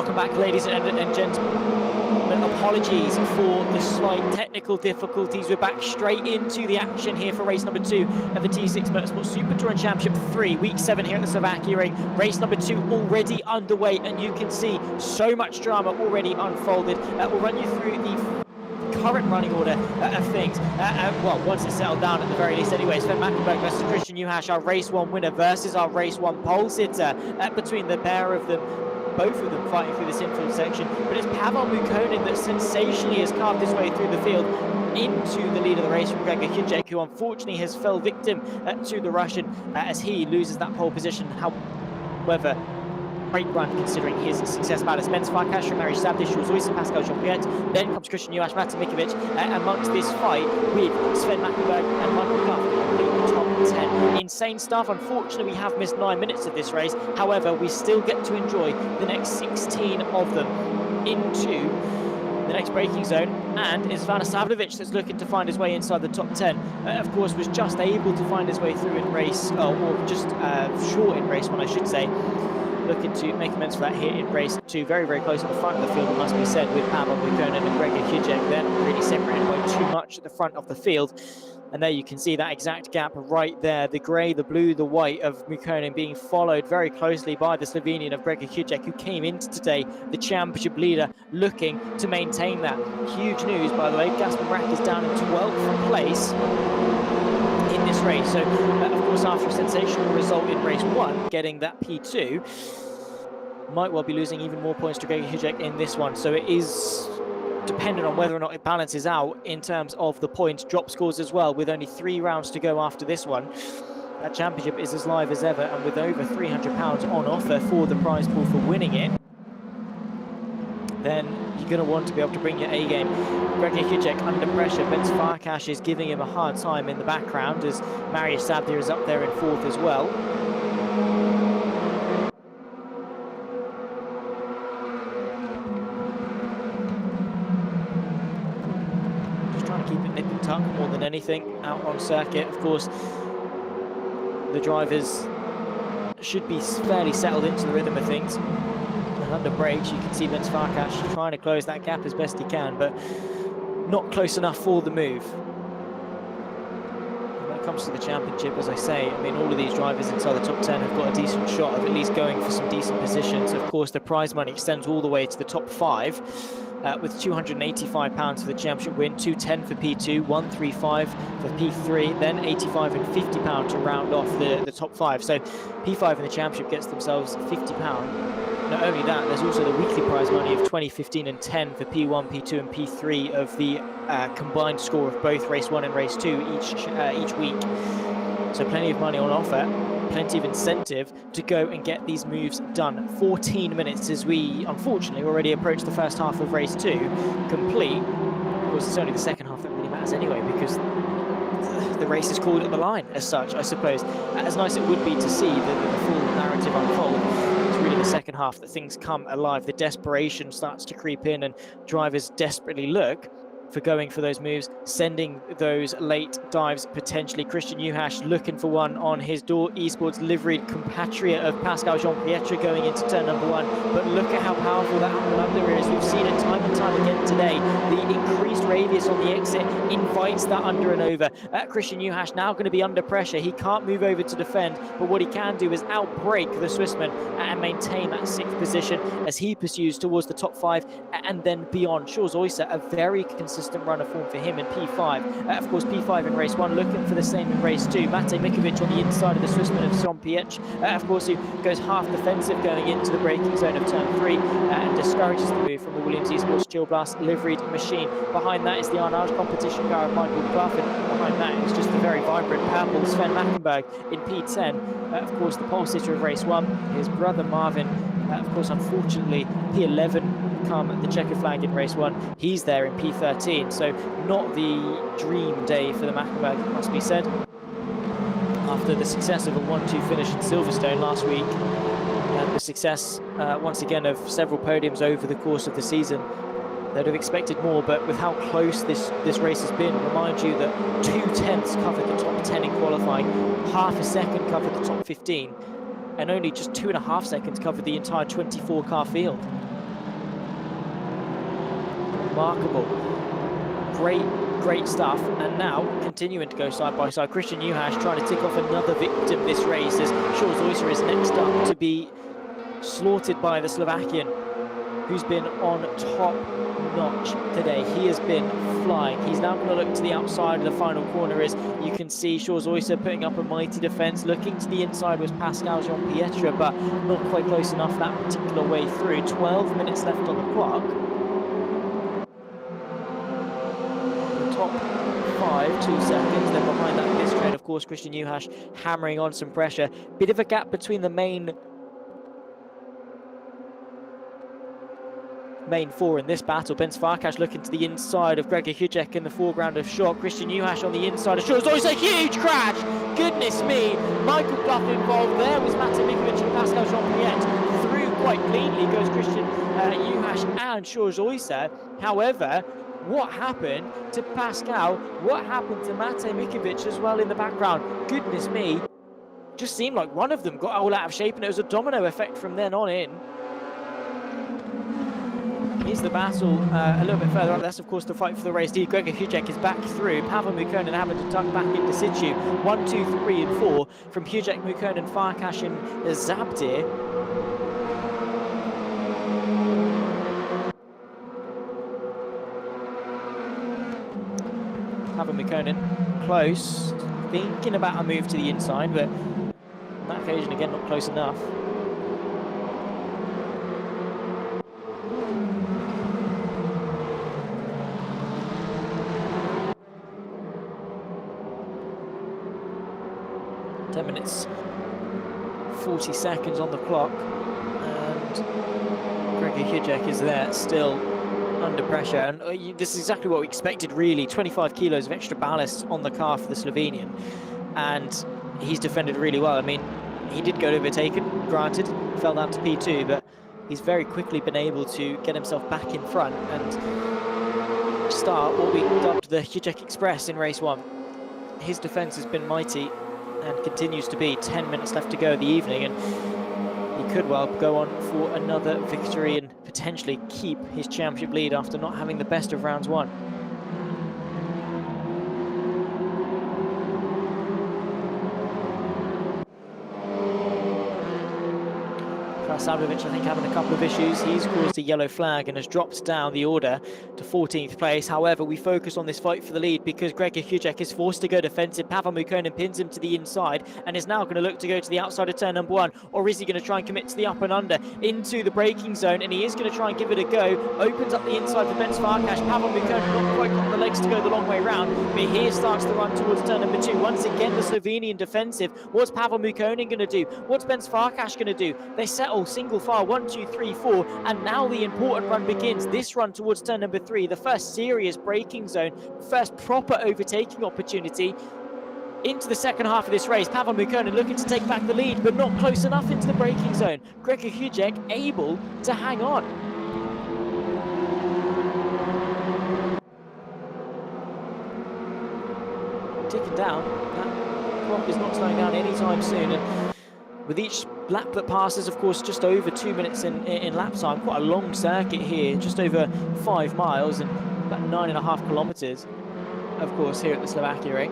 Welcome back, ladies and gentlemen. Apologies for the slight technical difficulties. We're back straight into the action here for race number 2 of the T6 Motorsport Super Touring Championship 3, week 7 here at the Slovakiaring. Race number 2 already underway, and you can see so much drama already unfolded. We'll run you through the current running order of things. Well, once it's settled down at the very least anyway. Sven Mackenberg versus Christian Juhasz, our race 1 winner versus our race 1 pole sitter. Between the pair of them, both of them fighting through this infield section, but it's Pavel Bukonin that sensationally has carved his way through the field into the lead of the race from Grega Gasper, who unfortunately has fell victim to the Russian as he loses that pole position. However, great run considering his success battles. Bence Farkas, Mariusz Sabdish, Zoisa, Pascal Jean-Pierre. Then comes Christian Juhasz, Mate Mikovic amongst this fight with Sven Mackenberg and Michael Duff completely top 10. Insane stuff. Unfortunately, we have missed 9 minutes of this race. However, we still get to enjoy the next 16 of them into the next braking zone, and it's Vana Savlovic that's looking to find his way inside the top 10. Of course, was just able to find his way through in race, or just short in race 1, I should say. Looking to make amends for that here in race 2. Very, very close at the front of the field, it must be said, with Pavel Bukonin and Grega Gasper. They're not really separated by too much at the front of the field. And there you can see that exact gap right there. The grey, the blue, the white of Bukonin being followed very closely by the Slovenian of Grega Gasper, who came into today the championship leader, looking to maintain that. Huge news, by the way. Gasper is down in 12th place in this race. So, of course, after a sensational result in race 1, getting that P2, might well be losing even more points to Grega Gasper in this one. So it is dependent on whether or not it balances out in terms of the points drop scores as well, with only 3 rounds to go after this one. That championship is as live as ever, and with over £300 on offer for the prize pool for winning it, then you're going to want to be able to bring your A game. Grega Gasper under pressure. Bence Farkas is giving him a hard time in the background, as Mariusz Sabdish is up there in 4th as well. Keep it nip and tuck more than anything out on circuit. Of course, the drivers should be fairly settled into the rhythm of things. And under brakes, you can see Bence Farkas trying to close that gap as best he can, but not close enough for the move. And when it comes to the championship, as I say, I mean, all of these drivers inside the top 10 have got a decent shot of at least going for some decent positions. Of course, the prize money extends all the way to the top 5. With £285 for the championship win, £210 for P2, £135 for P3, then £85 and £50 to round off the top 5. So P5 in the championship gets themselves £50. Not only that, there's also the weekly prize money of 20, 15 and 10 for P1, P2 and P3 of the combined score of both race 1 and race 2 each week. So plenty of money on offer, plenty of incentive to go and get these moves done. 14 minutes as we, unfortunately, already approach the first half of race 2 complete. Of course, it's only the second half that really matters anyway, because the race is called at the line as such, I suppose. As nice it would be to see the full narrative unfold, it's really the second half that things come alive. The desperation starts to creep in, and drivers desperately look for going for those moves, sending those late dives potentially. Christian Juhasz looking for one on his Door Esports liveried compatriot of Pascal Jean-Pierre going into turn number 1. But look at how powerful that up and under is. We've seen it time and time again today. The increased radius on the exit invites that under and over. Christian Juhasz now going to be under pressure. He can't move over to defend, but what he can do is outbrake the Swissman and maintain that 6th position as he pursues towards the top 5 and then beyond. Zoisa, a very consistent run of form for him in P5. Of course, P5 in race 1, looking for the same in race 2. Mate Mikovic on the inside of the Swissman of Jean-Pierre, of course, who goes half defensive going into the braking zone of turn 3 and discourages the move from the Williams Esports Chill Blast liveried machine. Behind that is the Arnage competition car of Michael Duff, and behind that is just the very vibrant purple Sven Mackenberg in P10. Of course, the pole sitter of race 1, his brother Marvin. Of course, unfortunately, P11 come the checker flag in race 1. He's there in P13, so not the dream day for the Mackenberg, it must be said. After the success of a 1-2 finish in Silverstone last week, and the success, once again, of several podiums over the course of the season, they'd have expected more, but with how close this race has been, remind you that 2/10 covered the top 10 in qualifying, half a second covered the top 15, and only just 2.5 seconds covered the entire 24 car field. remarkable. Great stuff. And now continuing to go side by side. Christian Juháš trying to tick off another victim this race as Jules Oiser is next up to be slaughtered by the Slovakian, who's been on top notch today. He has been flying. He's now going to look to the outside of the final corner as you can see Jules Oiser putting up a mighty defence. Looking to the inside was Pascal Jean-Pietre, but not quite close enough that particular way through. 12 minutes left on the clock. Top 5, 2 seconds. Then behind that this train, of course, Christian Juháš hammering on some pressure. Bit of a gap between the main four in this battle. Bence Farkas looking to the inside of Grega Hujek in the foreground of shot. Christian Juháš on the inside of Jules Oiser. Huge crash! Goodness me! Michael Clough involved. There was Matej Mikovic and Pascal Jean-Pietre. Through quite cleanly goes Christian Juháš and Jules Oiser. However, what happened to Pascal? What happened to Matej Mikovic as well in the background? Goodness me! Just seemed like one of them got all out of shape and it was a domino effect from then on in. Here's the battle a little bit further up. That's, of course, the fight for the race. Grega Hujek is back through. Pavel Mukonin having to tuck back into situ. 1, 2, 3 and 4 from Hujek, Mukonin, Farkas and Zabdir. Pavel Mukonin close. Thinking about a move to the inside, but on that occasion, again, not close enough. Minutes 40 seconds on the clock, and Grega Hujek is there still under pressure, and this is exactly what we expected really. 25 kilos of extra ballast on the car for the Slovenian, and he's defended really well. I mean, he did get overtaken, granted, fell down to P2, but he's very quickly been able to get himself back in front and start what we dubbed the Hujek Express in race 1. His defence has been mighty and continues to be. 10 minutes left to go in the evening, and he could well go on for another victory and potentially keep his championship lead after not having the best of rounds 1. Sabovic, I think, having a couple of issues. He's caused a yellow flag and has dropped down the order to 14th place. However, we focus on this fight for the lead because Grega Hujek is forced to go defensive. Pavel Mukonin pins him to the inside and is now going to look to go to the outside of turn number 1. Or is he going to try and commit to the up and under into the braking zone? And he is going to try and give it a go. Opens up the inside for Bence Farkas. Pavel Mukonin not quite got the legs to go the long way round, but here starts the run towards turn number 2. Once again, the Slovenian defensive. What's Pavel Mukonin going to do? What's Bence Farkas going to do? They settle single file 1, 2, 3, 4, and now the important run begins. This run towards turn number 3, the first serious braking zone, first proper overtaking opportunity into the second half of this race. Pavel Mukonin looking to take back the lead, but not close enough into the braking zone. Grega Hujek able to hang on. Ticking down. That clock is not slowing down anytime soon, and with each lap that passes, of course, just over 2 minutes in lap time. Quite a long circuit here, just over 5 miles and about 9.5 kilometers, of course, here at the Slovakiaring.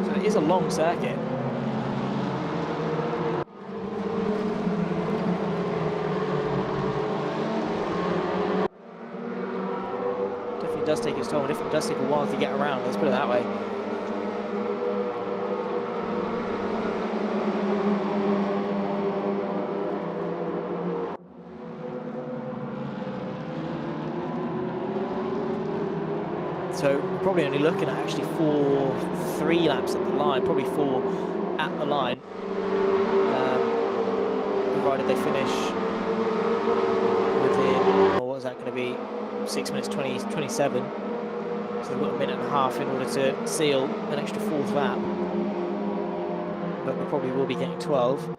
So it is a long circuit. Definitely does take its toll, and it does take a while to get around, let's put it that way. So probably only looking at actually 3 laps at the line, probably 4 at the line, provided they finish within, or what is that going to be, 6 minutes 27. So they've got a minute and a half in order to seal an extra 4th lap. But we probably will be getting 12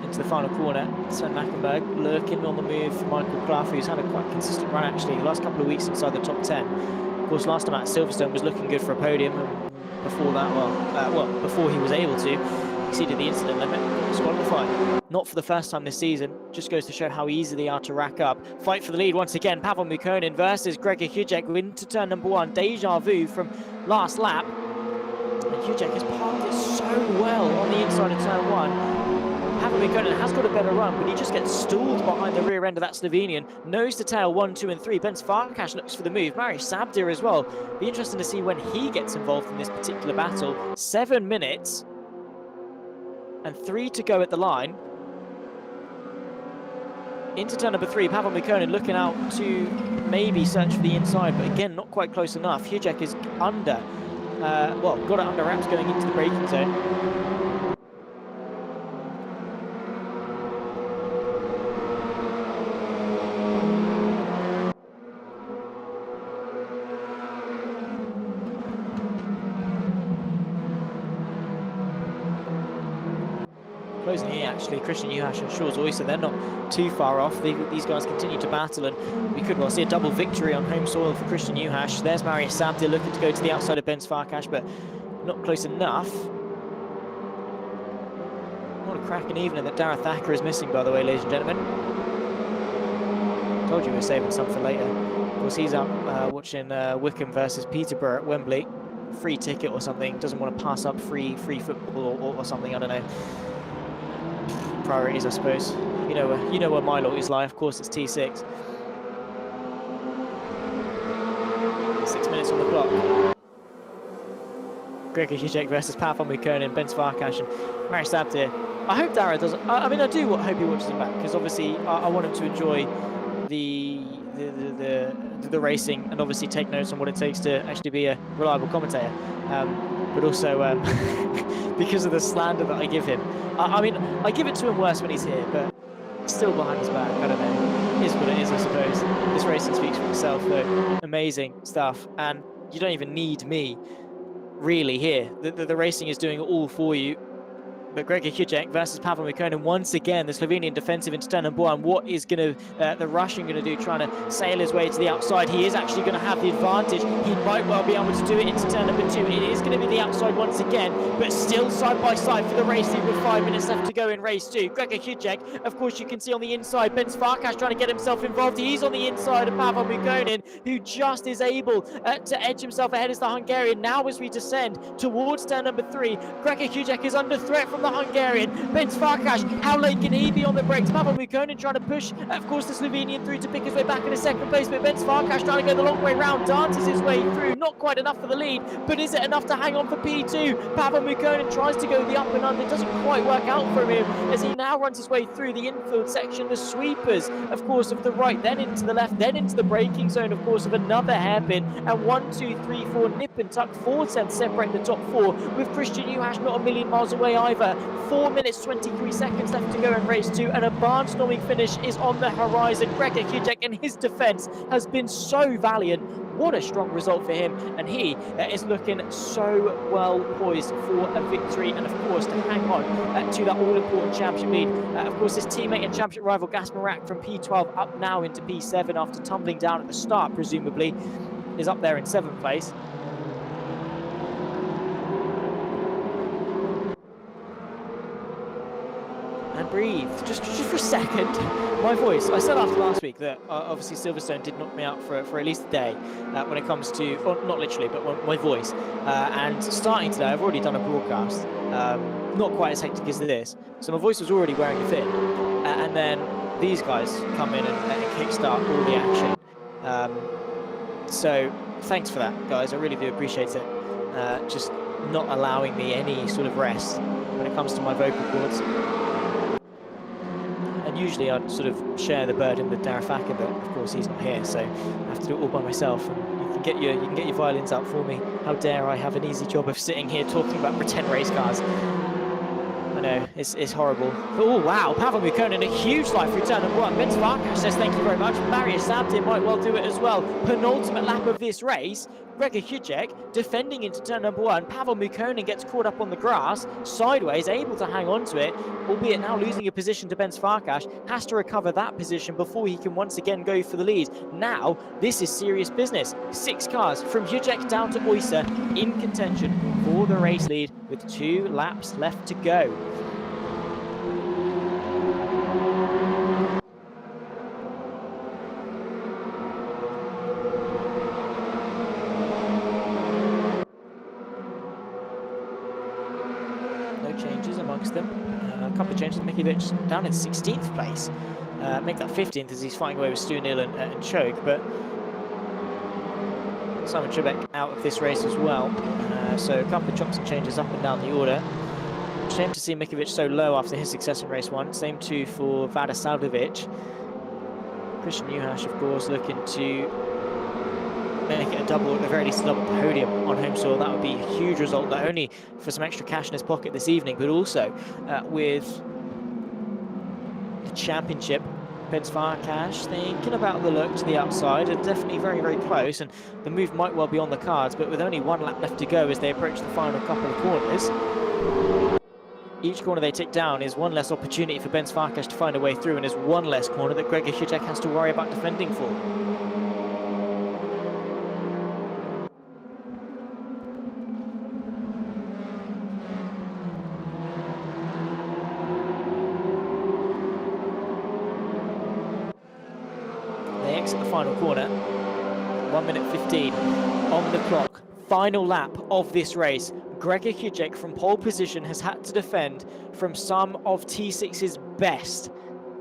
into the final corner. Sven Mackenberg lurking on the move for Michael Clough, who's had a quite consistent run actually the last couple of weeks inside the top 10. Of course, last time at Silverstone was looking good for a podium, and before that, well, before he was able to, exceeded the incident limit, disqualified. Not for the first time this season, just goes to show how easy they are to rack up. Fight for the lead once again, Pavel Mukkonen versus Grega Hujek into turn number 1, deja vu from last lap. And Hujek has parked it so well on the inside of turn 1. Pavel Mukkonen has got a better run, but he just gets stalled behind the rear end of that Slovenian. Nose to tail, 1, 2, and 3. Bence Farkas looks for the move. Marius Sabdir as well. Be interesting to see when he gets involved in this particular battle. 7 minutes and 3 to go at the line. Into turn number 3, Pavel Mukkonen looking out to maybe search for the inside, but again, not quite close enough. Hujek is under, well, got it under wraps going into the braking zone. Closing here, actually, Christian Juháš and Shores Oyster, they're not too far off. These guys continue to battle, and we could well see a double victory on home soil for Christian Juháš. There's Marius Sabdir looking to go to the outside of Bence Farkas, but not close enough. What a cracking evening that Darragh Thacker is missing, by the way, ladies and gentlemen. Told you we were saving some for later. Of course, he's up watching Wycombe versus Peterborough at Wembley. Free ticket or something, doesn't want to pass up free football or something, I don't know. Priorities, I suppose. You know where my loyalties lie. Of course, it's T6. 6 minutes on the clock. Grega Hujek versus Pavel Mukkonen, Bence Farkas and Marius Sabdir. I hope Darragh doesn't. I mean, I do hope he watches it back, because obviously I want him to enjoy the racing and obviously take notes on what it takes to actually be a reliable commentator. But also because of the slander that I give him. I mean, I give it to him worse when he's here, but still behind his back, I don't know. It is what it is, I suppose. This racing speaks for itself, though. Amazing stuff, and you don't even need me, really, here. The racing is doing it all for you. But Grega Hujek versus Pavel Mukkonen, once again, the Slovenian defensive into turn number 1. What is the Russian going to do, trying to sail his way to the outside? He is actually going to have the advantage. He might well be able to do it into turn number 2. It is going to be the outside once again, but still side by side for the racing with 5 minutes left to go in race 2. Grega Hujek, of course, you can see on the inside, Bence Farkas trying to get himself involved. He's on the inside of Pavel Mukkonen, who just is able to edge himself ahead as the Hungarian. Now as we descend towards turn number 3, Grega Hujek is under threat from the Hungarian. Bence Farkas, how late can he be on the brakes? Pavel Mukkonen trying to push, of course, the Slovenian through to pick his way back into second place, but Bence Farkas trying to go the long way round, dances his way through, not quite enough for the lead, but is it enough to hang on for P2? Pavel Mukkonen tries to go the up and under, doesn't quite work out for him as he now runs his way through the infield section. The sweepers, of course, of the right, then into the left, then into the braking zone, of course, of another hairpin, and 1, 2, 3, 4 nip and tuck, 4 tenths separate the top 4, with Christian Juháš not a million miles away either. 4 minutes 23 seconds left to go in race 2, and a barnstorming finish is on the horizon. Grega Hujek in his defence has been so valiant. What a strong result for him, and he is looking so well poised for a victory, and of course to hang on to that all-important championship lead. Of course, his teammate and championship rival Gasper from P12 up now into P7 after tumbling down at the start, presumably, is up there in 7th place. And breathe, just for a second. My voice, I said after last week that obviously Silverstone did knock me out for at least a day when it comes to, well, not literally, but my voice. And starting today, I've already done a broadcast, not quite as hectic as this, so my voice was already wearing a thin. And then these guys come in and kickstart all the action. So thanks for that, guys, I really do appreciate it. Just not allowing me any sort of rest when it comes to my vocal cords. Usually I'd sort of share the burden with Darragh Thacker, but of course he's not here, so I have to do it all by myself. And you can get your violins up for me. How dare I have an easy job of sitting here talking about pretend race cars? I know, it's horrible. Oh wow, Pavel Mukkonen, a huge life return number 1. Bence Farkas says thank you very much. Marius Sabdir might well do it as well. Penultimate lap of this race. Grega Hujek defending into turn number 1. Pavel Mukkonen gets caught up on the grass, sideways, able to hang on to it, albeit now losing a position to Bence Farkas. Has to recover that position before he can once again go for the lead. Now, this is serious business. 6 cars from Hujek down to Oyster in contention for the race lead with 2 laps left to go. No changes amongst them. A couple of changes. Mikiewicz down in 16th place. Make that 15th as he's fighting away with Stu Neal and Choke, but Simon Trebek out of this race as well. So a couple of chops and changes up and down the order. Shame to see Mikiewicz so low after his success in race 1. Same too for Vada Saldovic. Christian Juhasz, of course, looking to make it a double, or at the very least a double podium on home soil. That would be a huge result, not only for some extra cash in his pocket this evening, but also with the championship. Bence Farkas thinking about the look to the outside, and definitely very, very close, and the move might well be on the cards, but with only 1 lap left to go as they approach the final couple of corners. Each corner they take down is 1 less opportunity for Bence Farkas to find a way through, and is 1 less corner that Grega Gasper has to worry about defending for. At the final corner, 1 minute 15 on the clock. Final lap of this race. Grega Gasper from pole position has had to defend from some of T6's best.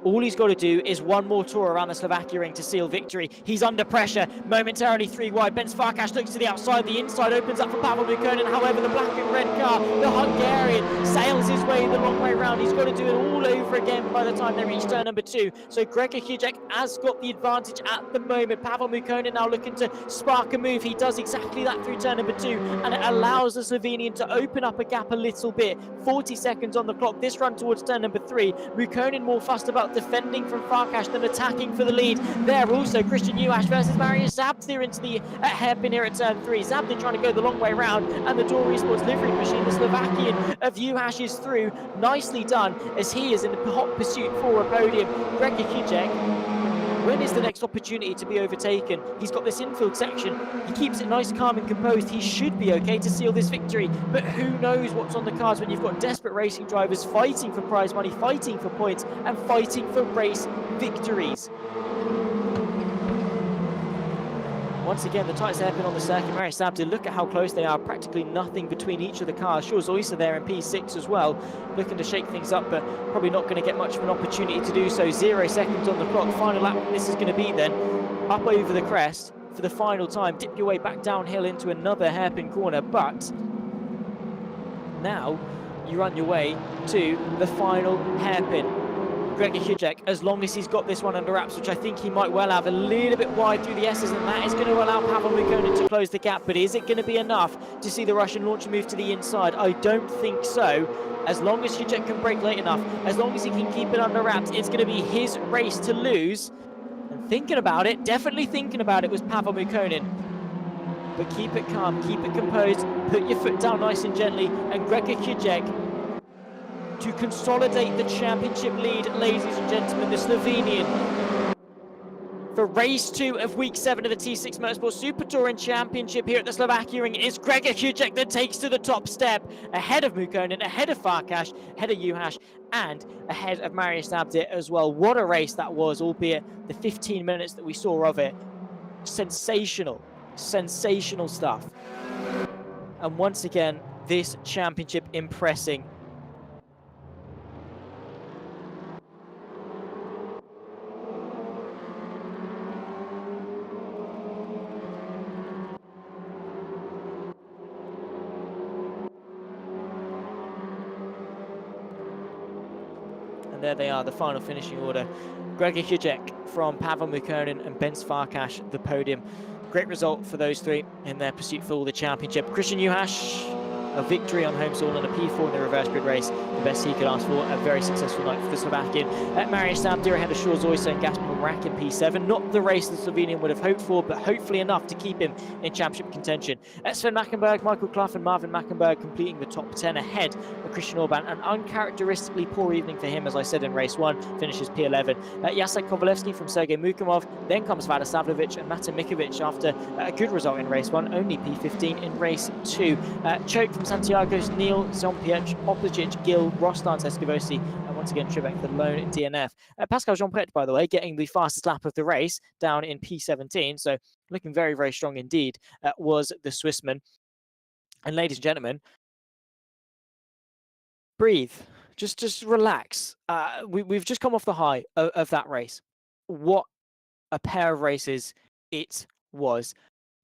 All he's got to do is 1 more tour around the Slovakiaring to seal victory. He's under pressure, momentarily 3 wide. Bence Farkas looks to the outside, the inside opens up for Pavel Buchanan. However, the black and red car, the Hungarian, sails his way the long way around. He's got to do it all over again by the time they reach turn number 2. So Grega Gasper has got the advantage at the moment. Pavel Buchanan now looking to spark a move. He does exactly that through turn number 2, and it allows the Slovenian to open up a gap a little bit. 40 seconds on the clock. This run towards turn number 3. Buchanan more fussed about defending from Farkas than attacking for the lead. There also Christian Juhasz versus Marius Zabdir into the hairpin here at turn 3. Zabdir trying to go the long way round, and the Door Esports livery machine, the Slovakian of Juhasz, is through. Nicely done as he is in the hot pursuit for a podium. Grega Gasper, when is the next opportunity to be overtaken? He's got this infield section. He keeps it nice, calm and composed. He should be okay to seal this victory, but who knows what's on the cards when you've got desperate racing drivers fighting for prize money, fighting for points, and fighting for race victories. Once again, the tightest hairpin on the circuit. Marius Zabdir, look at how close they are. Practically nothing between each of the cars. Sure, Zoysa there in P6 as well, looking to shake things up, but probably not going to get much of an opportunity to do so. 0 seconds on the clock. Final lap this is going to be then. Up over the crest for the final time. Dip your way back downhill into another hairpin corner, but now you run your way to the final hairpin. Grega Gasper, as long as he's got this one under wraps, which I think he might well have, a little bit wide through the S's, and that is going to allow Pavel Buchanan to close the gap. But is it going to be enough to see the Russian launch move to the inside? I don't think so. As long as Gasper can brake late enough, as long as he can keep it under wraps, it's going to be his race to lose. And thinking about it, definitely thinking about it, was Pavel Buchanan. But keep it calm, keep it composed, put your foot down nice and gently, and Grega Gasper to consolidate the championship lead, ladies and gentlemen, the Slovenian. For race 2 of week 7 of the T6 Motorsport Super Touring Championship here at the Slovakiaring, is Grega Gasper that takes to the top step, ahead of Buchanan, ahead of Farkas, ahead of Juhasz, and ahead of Marius Zabdir as well. What a race that was, albeit the 15 minutes that we saw of it. Sensational, sensational stuff. And once again, this championship impressing. There they are, the final finishing order. Grega Gasper from Pavel Buchanan and Bence Farkas, the podium. Great result for those 3 in their pursuit for the championship. Christian Juhasz, a victory on home soil and a P4 in the reverse grid race, the best he could ask for. A very successful night for the Slovakian. Marius Zabdir ahead of Zoysa and Gasper rack in P7. Not the race the Slovenian would have hoped for, but hopefully enough to keep him in championship contention. Sven Mackenberg, Michael Clough and Marvin Mackenberg completing the top 10 ahead of Christian Orban. An uncharacteristically poor evening for him, as I said in race 1, finishes P11. Jacek Kowalewski from Sergei Mukhamov, then comes Vlada Savlovic and Mata Mikovic after a good result in race 1, only P15 in race 2. Choke from Santiago's Neil, Zompiec, Oplic, Gil, Rostans, Escovosi, and once again Trebek the lone DNF. Pascal Jeanpret, by the way, getting the fastest lap of the race down in P17, so looking very, very strong indeed, was the Swissman. And ladies and gentlemen, breathe, just relax. We've just come off the high of that race. What a pair of races it was.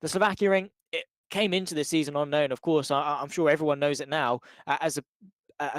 The Slovakiaring, it came into the season unknown, of course. I'm sure everyone knows it now as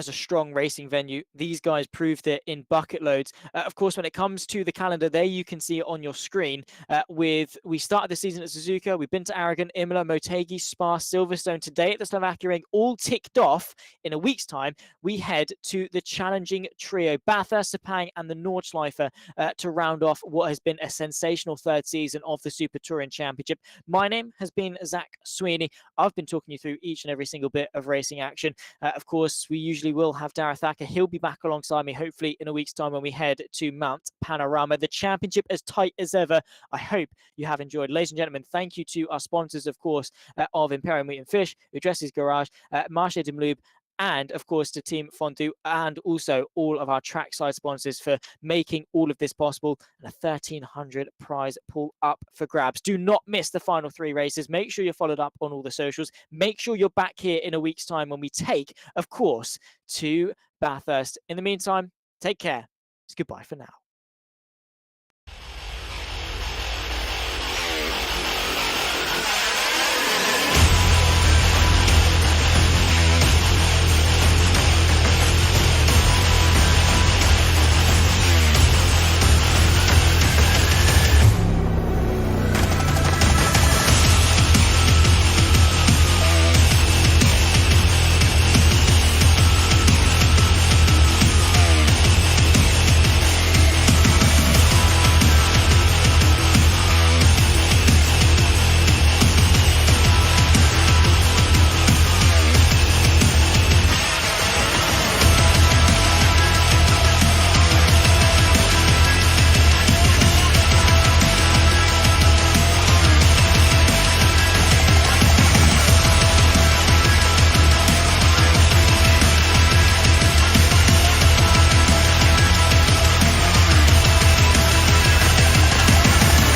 a strong racing venue. These guys proved it in bucket loads. Of course, when it comes to the calendar, there you can see it on your screen. We started the season at Suzuka, we've been to Aragon, Imola, Motegi, Spa, Silverstone. Today at the Slovakiaring, all ticked off. In a week's time, we head to the challenging trio, Bathurst, Sepang and the Nordschleife, to round off what has been a sensational third season of the Super Touring Championship. My name has been Zach Sweeney. I've been talking you through each and every single bit of racing action. Of course, we usually will have Darragh Thacker. He'll be back alongside me, hopefully in a week's time when we head to Mount Panorama. The championship as tight as ever. I hope you have enjoyed. Ladies and gentlemen, thank you to our sponsors, of course, of Imperial Meat and Fish, Udresses Garage, Marché de Mlube, and of course to Team Fondue, and also all of our trackside sponsors for making all of this possible, and a 1,300 prize pool up for grabs. Do not miss the final 3 races. Make sure you're followed up on all the socials. Make sure you're back here in a week's time when we take, of course, to Bathurst. In the meantime, take care. It's goodbye for now.